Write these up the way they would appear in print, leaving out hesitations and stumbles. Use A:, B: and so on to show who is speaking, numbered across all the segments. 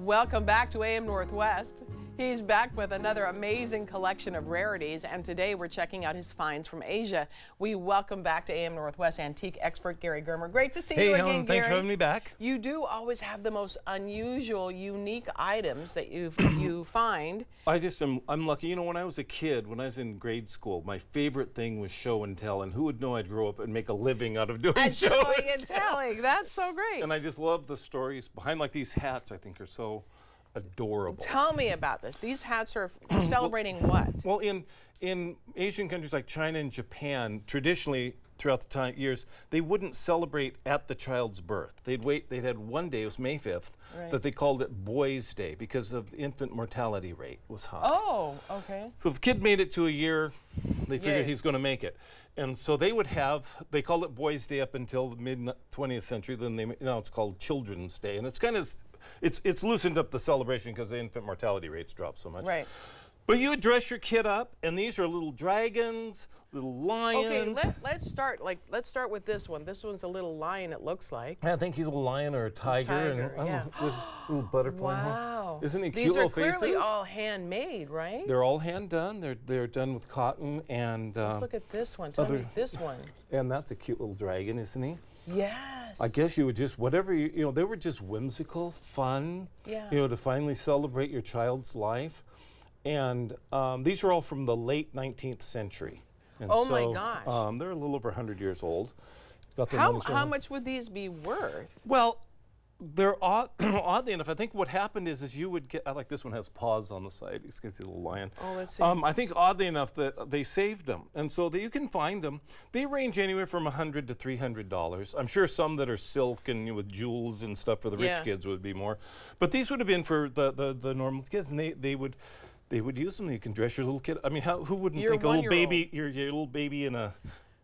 A: Welcome back to AM Northwest. He's back with another amazing collection of rarities, and today we're checking out his finds from Asia. We welcome back to AM Northwest antique expert Gary Germer. Great to see you again,
B: Helen,
A: Gary.
B: thanks for having me back.
A: You do always have the most unusual, unique items that you find.
B: I'm lucky. You know, when I was a kid, when I was in grade school, my favorite thing was show and tell, and who would know I'd grow up and make a living out of doing show
A: Showing and telling. That's so great.
B: And I just love the stories behind, like these hats. I think are so adorable.
A: Tell me about this. These hats are celebrating what?
B: Well, in Asian countries like China and Japan, traditionally throughout the years, they wouldn't celebrate at the child's birth. They'd wait. They'd had one day, it was May 5th,
A: right,
B: that they called it Boys' Day because of the infant mortality rate was high.
A: Oh, okay.
B: So if a kid made it to a year, they figured
A: Yay.
B: he's going to make it. And so they called it Boys' Day up until the mid-20th century. Then now it's called Children's Day. And it's kind of, it's loosened up the celebration because the infant mortality rates dropped so much.
A: Right.
B: But you would dress your kid up, and these are little dragons, little lions.
A: Okay, let's start with this one. This one's a little lion, it looks like.
B: I think he's a lion or a tiger.
A: And
B: I don't know, with a little butterfly.
A: Wow.
B: Isn't he cute?
A: These are
B: little faces?
A: clearly all handmade, right?
B: They're all hand done. They're done with cotton and.
A: Let's look at this one. Tell me this one.
B: And that's a cute little dragon, isn't he?
A: Yes.
B: I guess you would just, whatever, you know, they were just whimsical, fun,
A: Yeah.
B: you know, to finally celebrate your child's life. And these are all from the late 19th century. And
A: Oh
B: so,
A: my gosh.
B: they're a little over 100 years old. Got their
A: How
B: money's worth.
A: much would these be worth?
B: Well, they're oddly enough, I think what happened is you would get, I like this one has paws on the side. You can see a little lion.
A: Oh, let's see.
B: I think oddly enough that they saved them. And so that you can find them. They range anywhere from $100 to $300. I'm sure some that are silk and with jewels and stuff for the rich kids would be more. But these would have been for the normal kids, and they would use them. You can dress your little kid. I mean, who wouldn't
A: Your
B: think a little baby, your little baby in a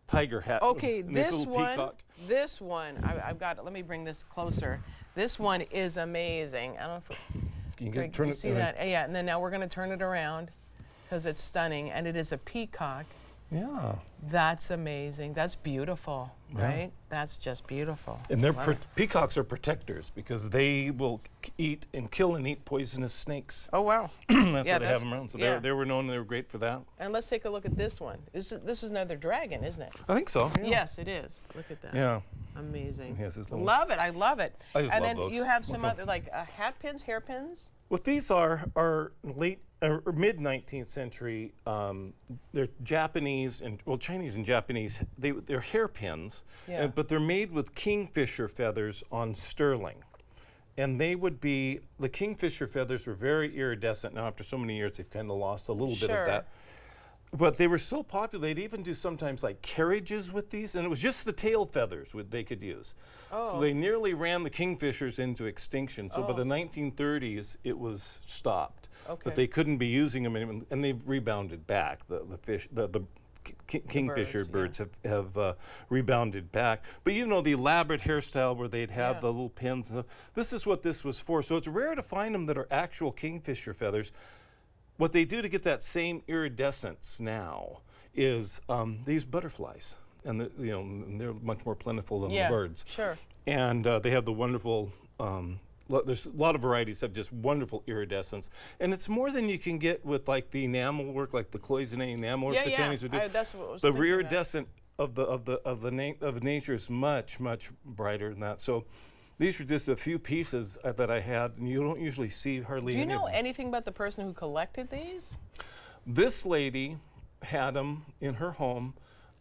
B: tiger hat?
A: Okay,
B: and
A: this
B: little
A: one,
B: peacock.
A: this one, I've got it. Let me bring this closer. This one is amazing. I don't know if you see that. Yeah, and then now we're going to turn it around because it's stunning, and it is a peacock.
B: Yeah.
A: That's amazing. That's beautiful, right? That's just beautiful.
B: And peacocks are protectors because they will eat and kill and eat poisonous snakes.
A: Oh, wow.
B: That's why they have them around. So they were known, they were great for that.
A: And let's take a look at this one. This is another dragon, isn't it?
B: I think so. Yeah.
A: Yes, it is. Look at that.
B: Yeah.
A: Amazing.
B: Love
A: it. I love it.
B: I just
A: and
B: love
A: then
B: those.
A: you have some other like hat pins, hairpins.
B: What these are late or mid 19th century. They're Japanese and Chinese and Japanese. They're hairpins, but they're made with kingfisher feathers on sterling. And they would be, the kingfisher feathers were very iridescent. Now after so many years, they've kind of lost a little bit of that. But they were so popular, they'd even do sometimes like carriages with these, and it was just the tail feathers they could use.
A: Oh.
B: So they nearly ran the kingfishers into extinction. So by the 1930s, it was stopped.
A: Okay.
B: But they couldn't be using them anymore, and they've rebounded back. The kingfisher birds have rebounded back. But you know, the elaborate hairstyle where they'd have the little pins. This is what this was for. So it's rare to find them that are actual kingfisher feathers. What they do to get that same iridescence now is these butterflies, and they're much more plentiful than the birds.
A: Sure.
B: And they have the wonderful. There's a lot of varieties have just wonderful iridescence, and it's more than you can get with like the enamel work, like the cloisonné enamel work the Chinese would do.
A: That's what I was
B: the
A: thinking
B: iridescent of nature is much brighter than that. So. These are just a few pieces that I had, and you don't usually see hardly any.
A: Do you know
B: of them.
A: anything about the person who collected these?
B: This lady had them in her home,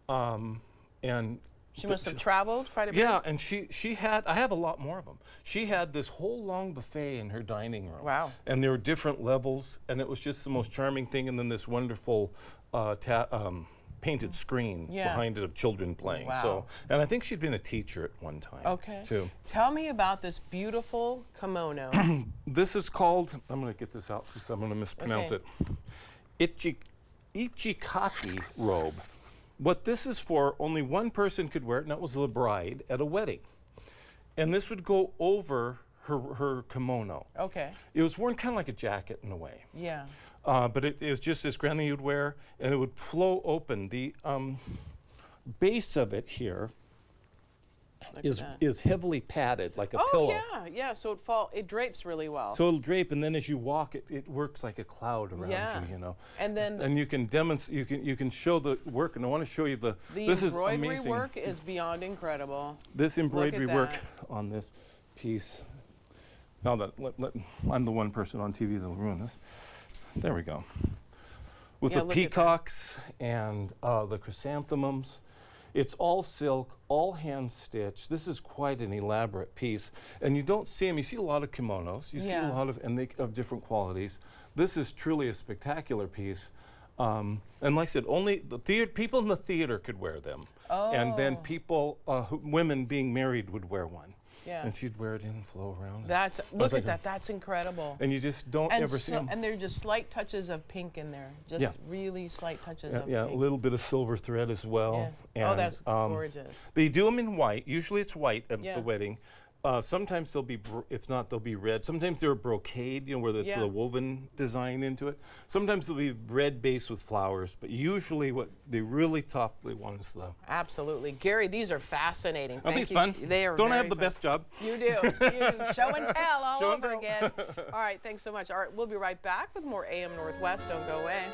B: and
A: She must have traveled quite a bit.
B: yeah, and she had. I have a lot more of them. She had this whole long buffet in her dining room.
A: Wow.
B: And there were different levels, and it was just the most charming thing. And then this wonderful painted screen behind it of children playing.
A: Wow.
B: So, and I think she'd been a teacher at one time. Too.
A: Tell me about this beautiful kimono.
B: This is called. I'm going to get this out because I'm going to mispronounce it. Ichikaki robe. What this is for, only one person could wear it, and that was the bride at a wedding. And this would go over her kimono.
A: Okay.
B: It was worn kind of like a jacket in a way.
A: Yeah.
B: But it was just this crown that you'd wear, and it would flow open. The base of it here, is heavily padded like a pillow.
A: Oh yeah. So it drapes really well.
B: So it'll drape, and then as you walk, it works like a cloud around you. You know.
A: And then
B: you can demonstrate. You can show the work, and I want to show you the.
A: This embroidery work is beyond incredible.
B: This embroidery work on this piece. Now that I'm the one person on TV that'll ruin this. There we go. With the peacocks and the chrysanthemums. It's all silk, all hand stitched. This is quite an elaborate piece. And you don't see them. You see a lot of kimonos. You see a lot of, and they of different qualities. This is truly a spectacular piece. And like I said, only the people in the theater could wear them.
A: Oh.
B: And then people, women being married would wear one.
A: Yeah.
B: And she'd wear it in and flow around.
A: Look at that. That's incredible.
B: And you just don't ever see them.
A: And there are just slight touches of pink in there. Just really slight touches of pink.
B: Yeah, a little bit of silver thread as well.
A: Yeah. And, that's gorgeous.
B: They do them in white. Usually it's white at the wedding. Sometimes they'll be, if not, they'll be red. Sometimes they're a brocade, you know, where it's a woven design into it. Sometimes they'll be red base with flowers, but usually what the really top ones though.
A: Absolutely. Gary, these are fascinating.
B: I think it's fun.
A: They are
B: Don't I have
A: very
B: the
A: fun.
B: best job?
A: You do. You do. Show and tell all
B: Show and
A: over
B: tell.
A: again. All right, thanks so much. All right, we'll be right back with more AM Northwest. Don't go away.